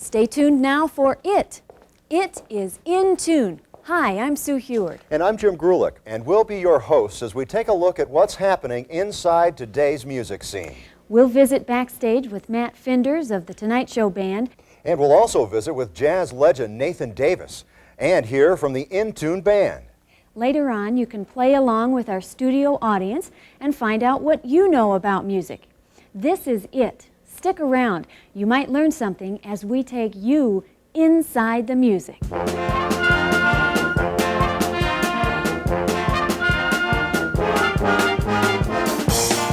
Stay tuned now for It. It is In Tune. Hi, I'm Sue Heward. And I'm Jim Grulich, and we'll be your hosts as we take a look at what's happening inside today's music scene. We'll visit backstage with Matt Finders of the Tonight Show Band. And we'll also visit with jazz legend Nathan Davis and hear from the In Tune Band. Later on, you can play along with our studio audience and find out what you know about music. This is It. Stick around. You might learn something as we take you inside the music.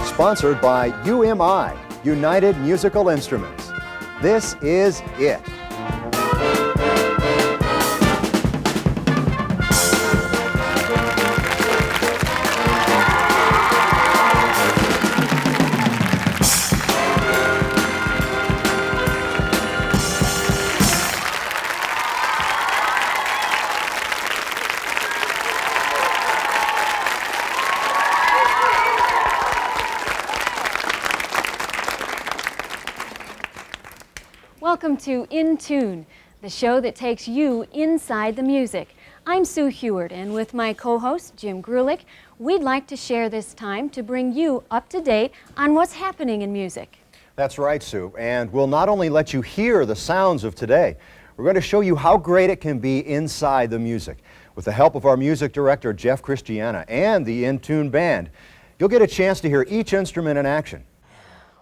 Sponsored by UMI, United Musical Instruments. This is It. Welcome to In Tune, the show that takes you inside the music. I'm Sue Heward, and with my co-host, Jim Grulich, we'd like to share this time to bring you up to date on what's happening in music. That's right, Sue, and we'll not only let you hear the sounds of today, we're going to show you how great it can be inside the music. With the help of our music director, Jeff Christiana, and the In Tune Band, you'll get a chance to hear each instrument in action.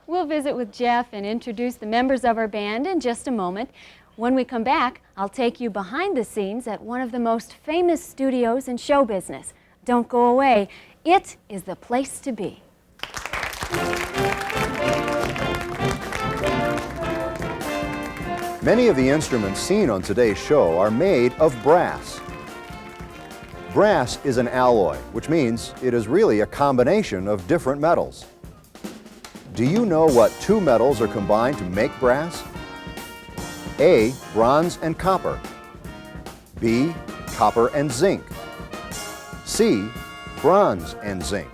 We'll visit with Jeff and introduce the members of our band in just a moment. When we come back, I'll take you behind the scenes at one of the most famous studios in show business. Don't go away. It is the place to be. Many of the instruments seen on today's show are made of brass. Brass is an alloy, which means it is really a combination of different metals. Do you know what two metals are combined to make brass? A, bronze and copper. B, copper and zinc. C, bronze and zinc.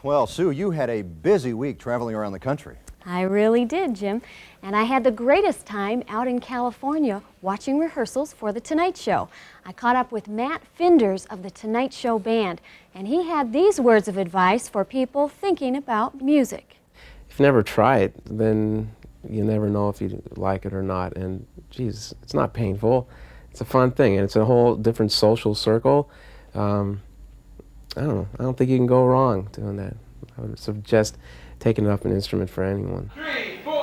Well, Sue, you had a busy week traveling around the country. I really did, Jim. And I had the greatest time out in California watching rehearsals for The Tonight Show. I caught up with Matt Finders of the Tonight Show Band, and he had these words of advice for people thinking about music. If you never try it, then you never know if you like it or not. And geez, it's not painful. It's a fun thing, and it's a whole different social circle. I don't know. I don't think you can go wrong doing that. I would suggest taking up an instrument for anyone. 3, 4.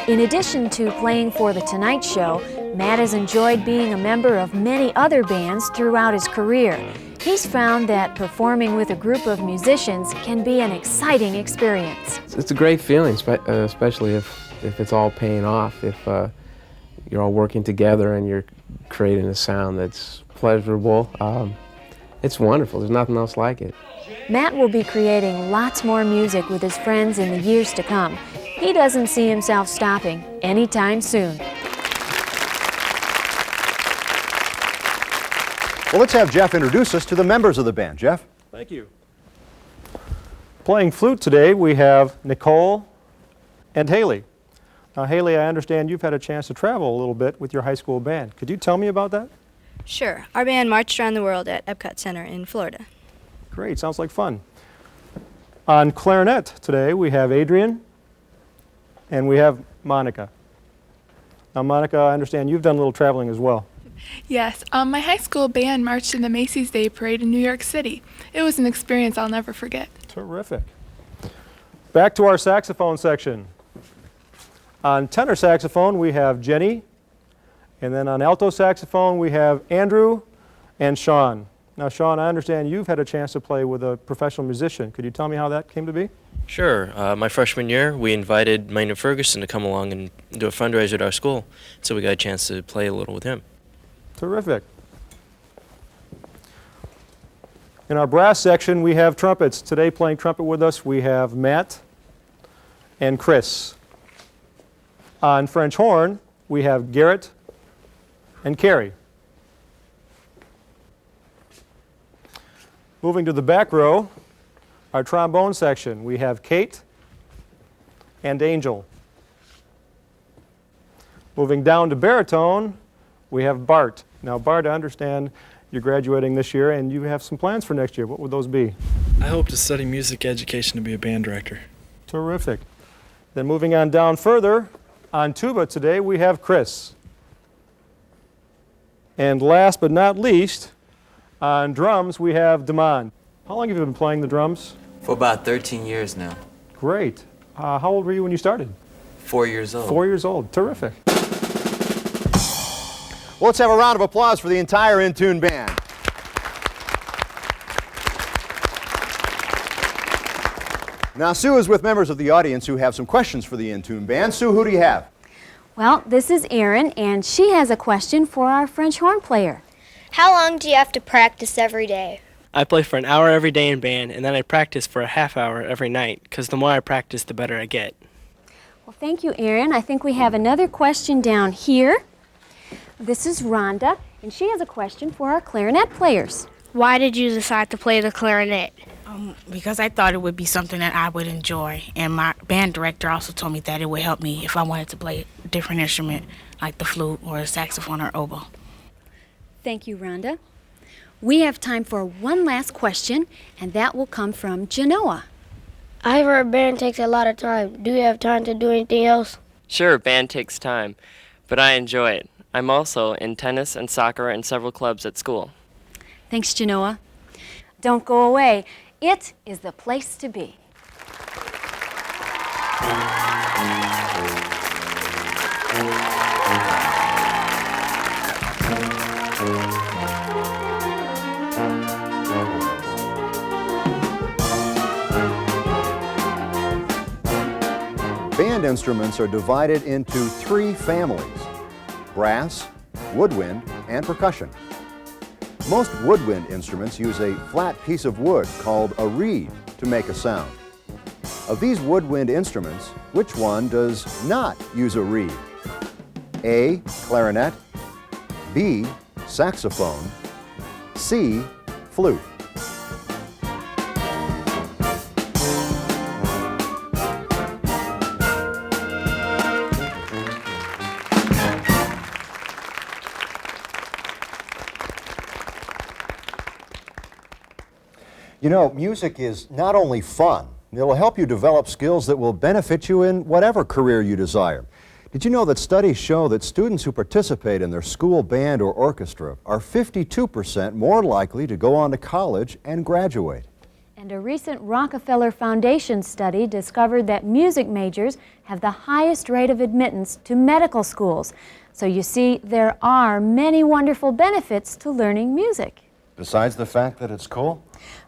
In addition to playing for The Tonight Show, Matt has enjoyed being a member of many other bands throughout his career. He's found that performing with a group of musicians can be an exciting experience. It's a great feeling, especially if it's all paying off, if you're all working together and you're creating a sound that's pleasurable. It's wonderful. There's nothing else like it. Matt will be creating lots more music with his friends in the years to come. He doesn't see himself stopping anytime soon. Well, let's have Jeff introduce us to the members of the band. Jeff? Thank you. Playing flute today, we have Nicole and Haley. Now, Haley, I understand you've had a chance to travel a little bit with your high school band. Could you tell me about that? Sure. Our band marched around the world at Epcot Center in Florida. Great, sounds like fun. On clarinet today, we have Adrian and we have Monica. Now, Monica, I understand you've done a little traveling as well. Yes, my high school band marched in the Macy's Day Parade in New York City. It was an experience I'll never forget. Terrific. Back to our saxophone section. On tenor saxophone, we have Jenny, and then on alto saxophone, we have Andrew and Sean. Now, Sean, I understand you've had a chance to play with a professional musician. Could you tell me how that came to be? Sure. My freshman year, we invited Maynard Ferguson to come along and do a fundraiser at our school, so we got a chance to play a little with him. Terrific. In our brass section, we have trumpets. Today playing trumpet with us, we have Matt and Chris. On French horn, we have Garrett and Carrie. Moving to the back row, our trombone section, we have Kate and Angel. Moving down to baritone, we have Bart. Now, Bart, I understand you're graduating this year and you have some plans for next year. What would those be? I hope to study music education to be a band director. Terrific. Then moving on down further, on tuba today we have Chris. And last but not least, on drums we have Damon. How long have you been playing the drums? For about 13 years now. Great. How old were you when you started? 4 years old. 4 years old. Terrific. Well, let's have a round of applause for the entire In Tune Band. Now, Sue is with members of the audience who have some questions for the In Tune Band. Sue, who do you have? Well, this is Erin, and she has a question for our French horn player. How long do you have to practice every day? I play for an hour every day in band, and then I practice for a half hour every night, because the more I practice, the better I get. Well, thank you, Erin. I think we have another question down here. This is Rhonda, and she has a question for our clarinet players. Why did you decide to play the clarinet? Because I thought it would be something that I would enjoy, and my band director also told me that it would help me if I wanted to play a different instrument like the flute or a saxophone or oboe. Thank you, Rhonda. We have time for one last question, and that will come from Genoa. I heard band takes a lot of time. Do you have time to do anything else? Sure, band takes time, but I enjoy it. I'm also in tennis and soccer and several clubs at school. Thanks, Genoa. Don't go away. It is the place to be. Band instruments are divided into 3 families: brass, woodwind, and percussion. Most woodwind instruments use a flat piece of wood called a reed to make a sound. Of these woodwind instruments, which one does not use a reed? A, clarinet, B, saxophone, C, flute. You know, music is not only fun, it'll help you develop skills that will benefit you in whatever career you desire. Did you know that studies show that students who participate in their school band or orchestra are 52% more likely to go on to college and graduate? And a recent Rockefeller Foundation study discovered that music majors have the highest rate of admittance to medical schools. So you see, there are many wonderful benefits to learning music. Besides the fact that it's cool?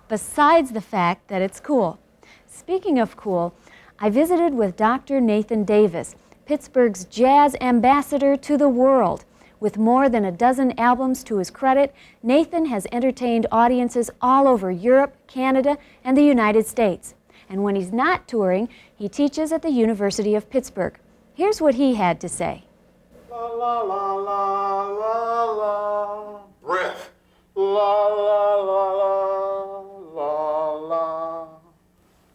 Besides the fact that it's cool. Speaking of cool, I visited with Dr. Nathan Davis, Pittsburgh's jazz ambassador to the world. With more than a dozen albums to his credit, Nathan has entertained audiences all over Europe, Canada, and the United States. And when he's not touring, he teaches at the University of Pittsburgh. Here's what he had to say. La la la la la la. Breath. La la la la la la.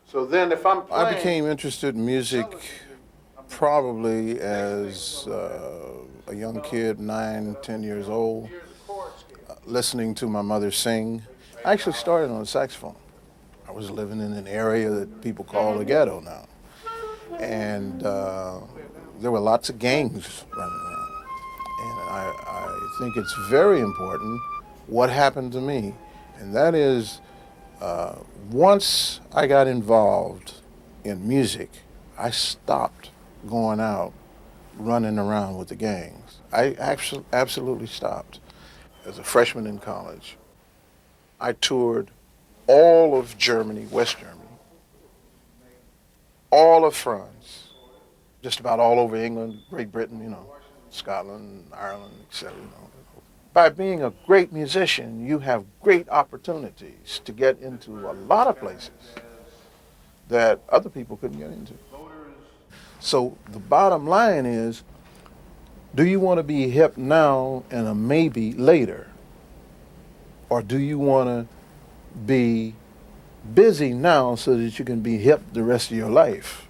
So then if I'm playing... I became interested in music probably as a young kid, 9, 10 years old, listening to my mother sing. I actually started on the saxophone. I was living in an area that people call the ghetto now. And there were lots of gangs running around. And I think it's very important what happened to me. And that is, once I got involved in music, I stopped going out running around with the gangs. I absolutely stopped. As a freshman in college, I toured all of Germany, West Germany, all of France, just about all over England, Great Britain, you know, Scotland, Ireland, etc. You know. By being a great musician, you have great opportunities to get into a lot of places that other people couldn't get into. So the bottom line is, Do you want to be hip now and a maybe later? Or do you want to be busy now so that you can be hip the rest of your life?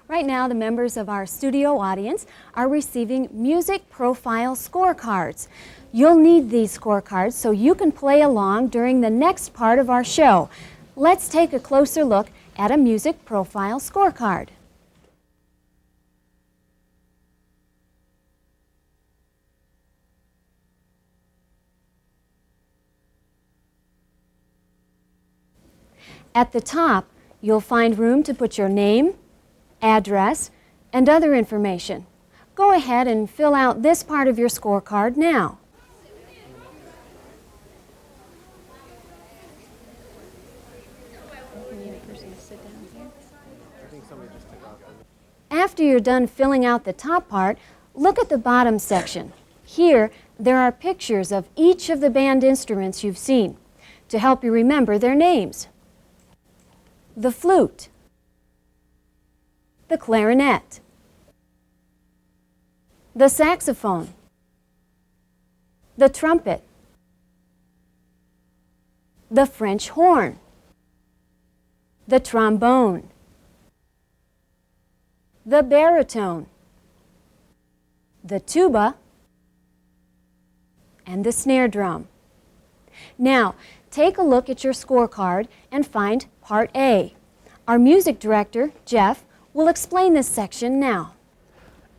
Right now, the members of our studio audience are receiving music profile scorecards. You'll need these scorecards so you can play along during the next part of our show. Let's take a closer look at a music profile scorecard. At the top, you'll find room to put your name, address, and other information. Go ahead and fill out this part of your scorecard now. After you're done filling out the top part, look at the bottom section. Here, there are pictures of each of the band instruments you've seen to help you remember their names. The flute, the clarinet, the saxophone, the trumpet, the French horn, the trombone, the baritone, the tuba, and the snare drum. Now, take a look at your scorecard and find Part A. Our music director, Jeff, will explain this section now.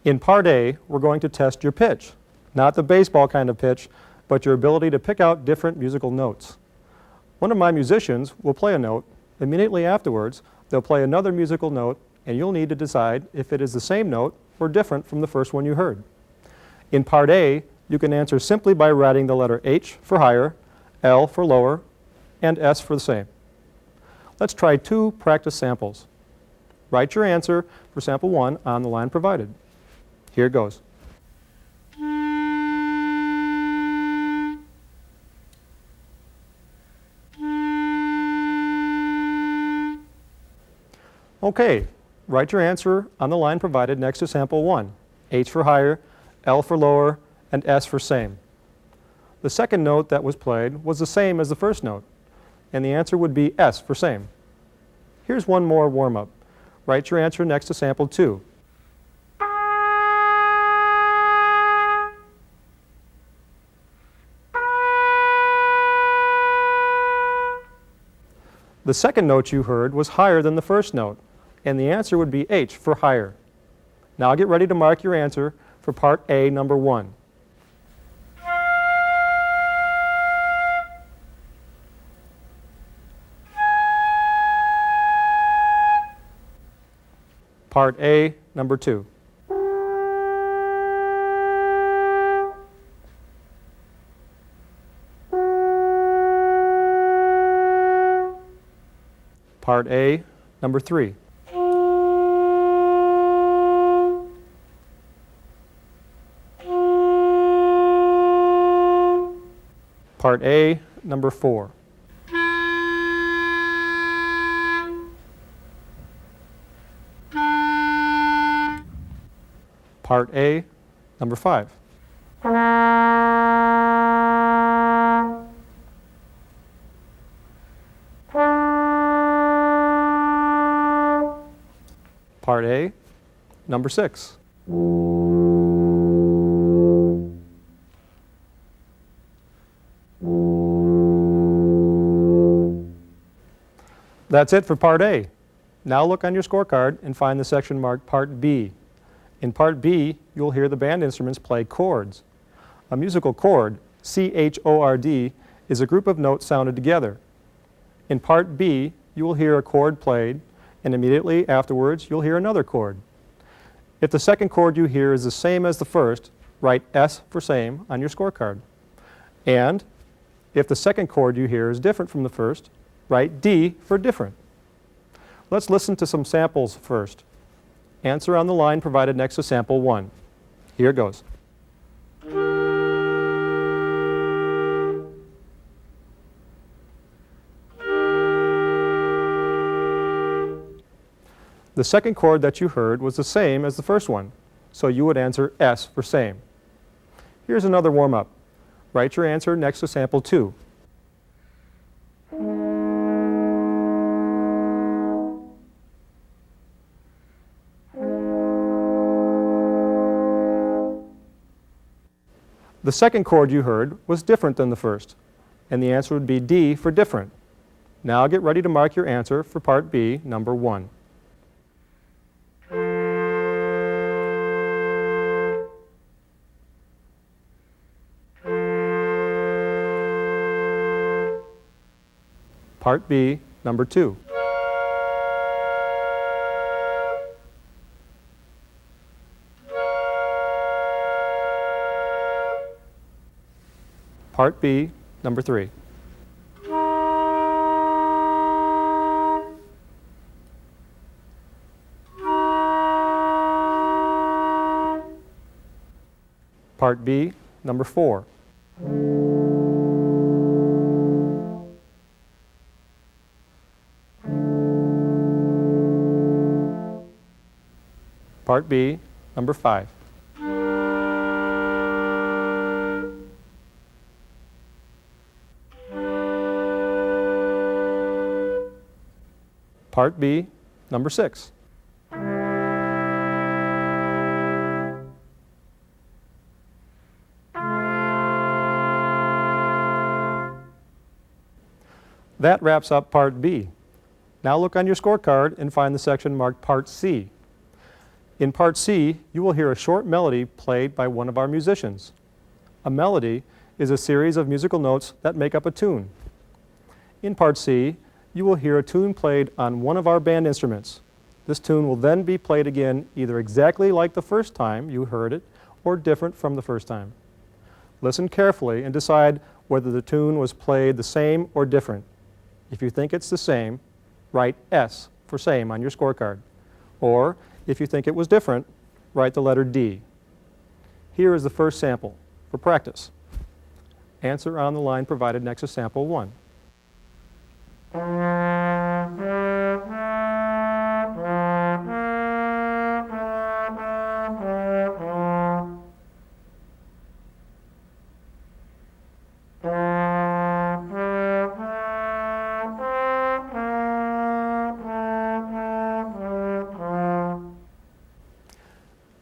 In Part A, we're going to test your pitch. Not the baseball kind of pitch, but your ability to pick out different musical notes. One of my musicians will play a note. Immediately afterwards, they'll play another musical note, and you'll need to decide if it is the same note or different from the first one you heard. In Part A, you can answer simply by writing the letter H for higher, L for lower, and S for the same. Let's try 2 practice samples. Write your answer for sample 1 on the line provided. Here it goes. Okay, write your answer on the line provided next to sample 1. H for higher, L for lower, and S for same. The second note that was played was the same as the first note, and the answer would be S for same. Here's one more warm-up. Write your answer next to sample 2. The second note you heard was higher than the first note, and the answer would be H for higher. Now get ready to mark your answer for Part A, number 1. Part A, number 2. Part A, number 3. Part A, number 4. Part A, number 5. Part A, number 6. That's it for Part A. Now look on your scorecard and find the section marked Part B. In Part B, you'll hear the band instruments play chords. A musical chord, C-H-O-R-D, is a group of notes sounded together. In Part B, you will hear a chord played, and immediately afterwards, you'll hear another chord. If the second chord you hear is the same as the first, write S for same on your scorecard. And if the second chord you hear is different from the first, write D for different. Let's listen to some samples first. Answer on the line provided next to sample 1. Here it goes. The second chord that you heard was the same as the first one, so you would answer S for same. Here's another warm-up. Write your answer next to sample 2. The second chord you heard was different than the first, and the answer would be D for different. Now get ready to mark your answer for part B, number 1. Part B, number 2. Part B, number 3. Part B, number 4. Part B, number 5. Part B, number 6. That wraps up Part B. Now look on your scorecard and find the section marked Part C. In Part C, you will hear a short melody played by one of our musicians. A melody is a series of musical notes that make up a tune. In Part C, you will hear a tune played on one of our band instruments. This tune will then be played again either exactly like the first time you heard it or different from the first time. Listen carefully and decide whether the tune was played the same or different. If you think it's the same, write S for same on your scorecard. Or, if you think it was different, write the letter D. Here is the first sample for practice. Answer on the line provided next to sample 1.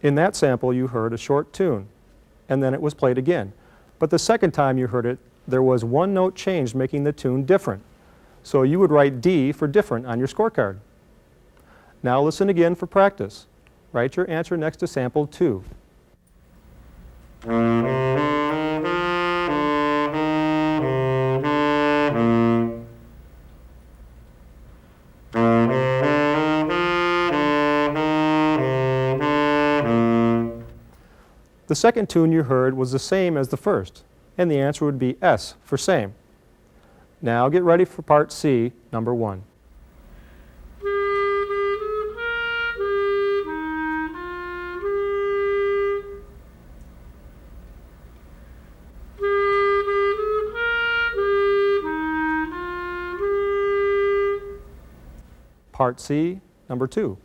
In that sample, you heard a short tune, and then it was played again. But the second time you heard it, there was one note changed, making the tune different. So you would write D for different on your scorecard. Now listen again for practice. Write your answer next to sample 2. The second tune you heard was the same as the first, and the answer would be S for same. Now get ready for Part C, number 1. Part C, number 2.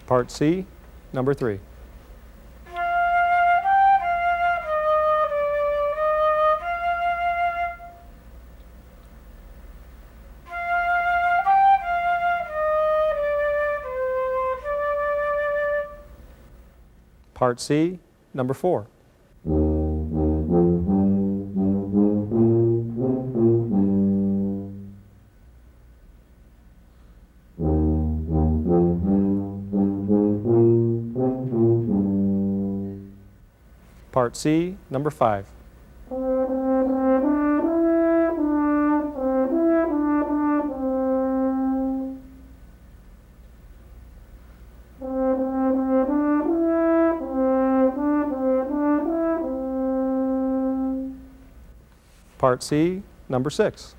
Part C, number 3. Part C, number 4. Part C, number 5. Part C, number 6.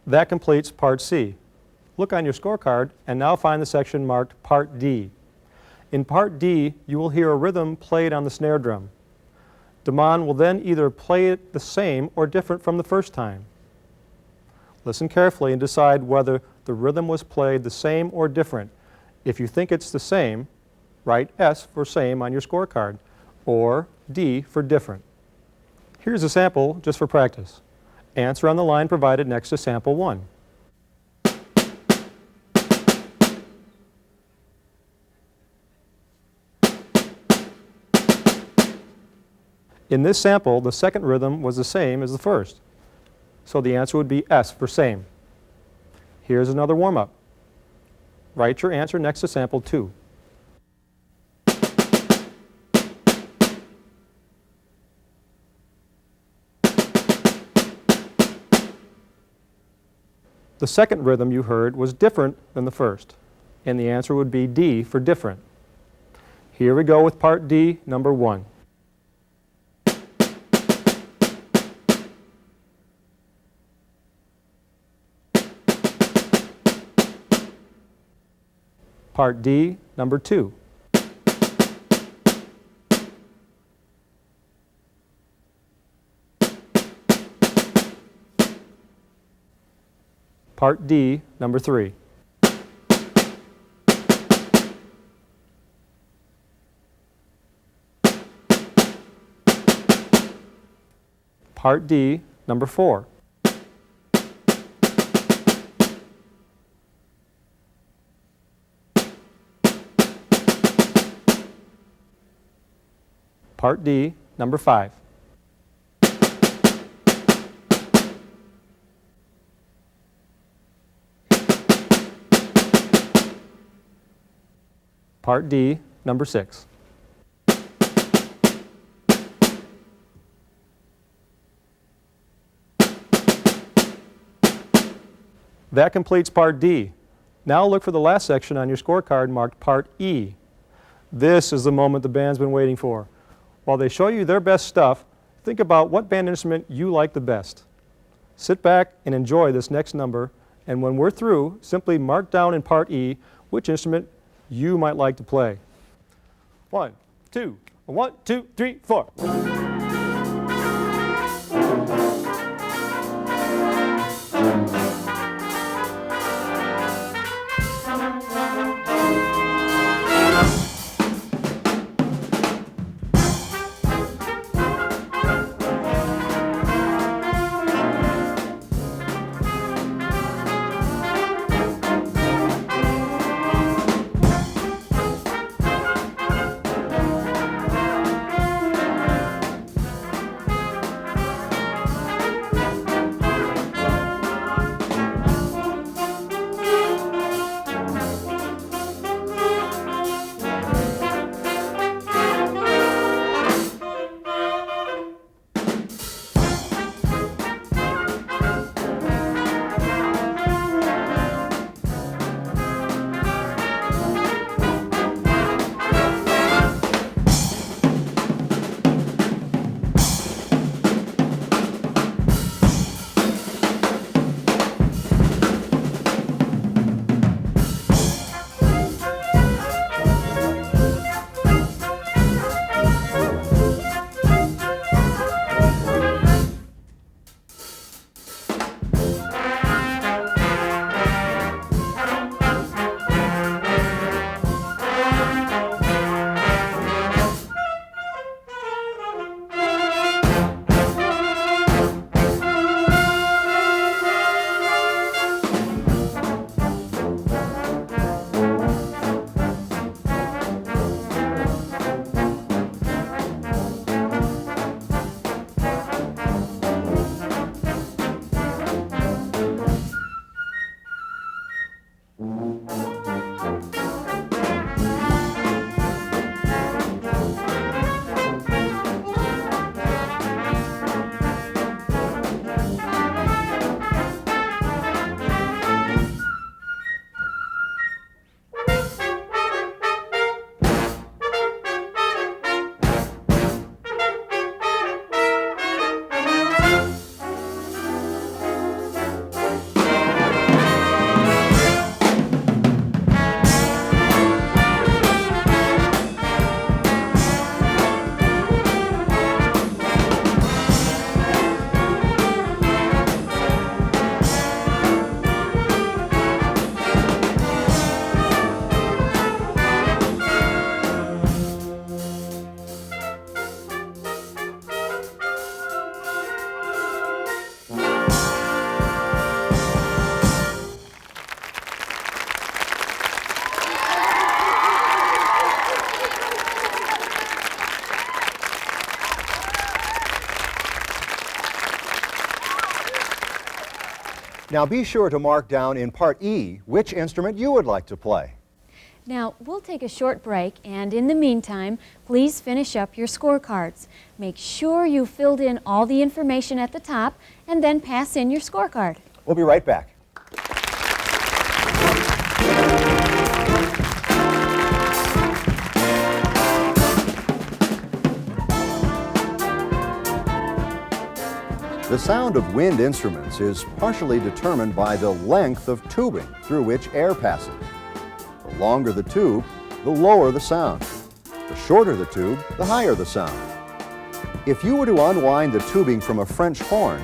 That completes Part C. Look on your scorecard and now find the section marked Part D. In Part D, you will hear a rhythm played on the snare drum. Damon will then either play it the same or different from the first time. Listen carefully and decide whether the rhythm was played the same or different. If you think it's the same, write S for same on your scorecard, or D for different. Here's a sample just for practice. Answer on the line provided next to sample 1. In this sample, the second rhythm was the same as the first, so the answer would be S for same. Here's another warm-up. Write your answer next to sample 2. The second rhythm you heard was different than the first, and the answer would be D for different. Here we go with Part D, number 1. Part D, number 2. Part D, number 3. Part D, number 4. Part D, number 5. Part D, number 6. That completes Part D. Now look for the last section on your scorecard marked Part E. This is the moment the band's been waiting for. While they show you their best stuff, think about what band instrument you like the best. Sit back and enjoy this next number, and when we're through, simply mark down in Part E which instrument you might like to play. 1, 2, 1, 2, 3, 4. Now be sure to mark down in Part E which instrument you would like to play. Now, we'll take a short break, and in the meantime, please finish up your scorecards. Make sure you filled in all the information at the top, and then pass in your scorecard. We'll be right back. The sound of wind instruments is partially determined by the length of tubing through which air passes. The longer the tube, the lower the sound. The shorter the tube, the higher the sound. If you were to unwind the tubing from a French horn,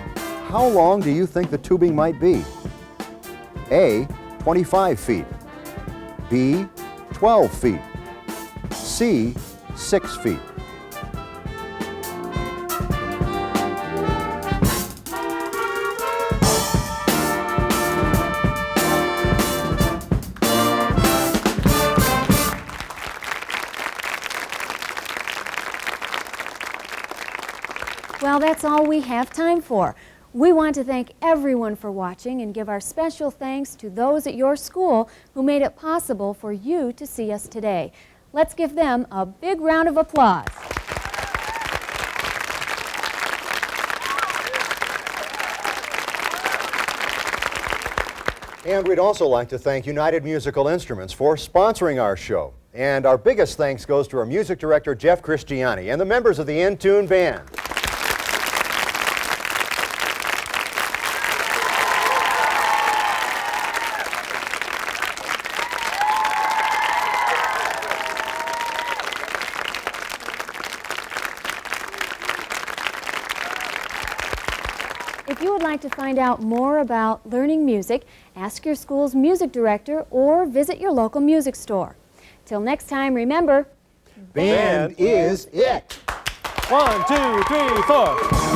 how long do you think the tubing might be? A, 25 feet. B, 12 feet. C, 6 feet. Well, that's all we have time for. We want to thank everyone for watching and give our special thanks to those at your school who made it possible for you to see us today. Let's give them a big round of applause. And we'd also like to thank United Musical Instruments for sponsoring our show. And our biggest thanks goes to our music director, Jeff Christiani, and the members of the In-Tune Band. If you would like to find out more about learning music, ask your school's music director or visit your local music store. Till next time, remember, Band is it. 1, 2, 3, 4.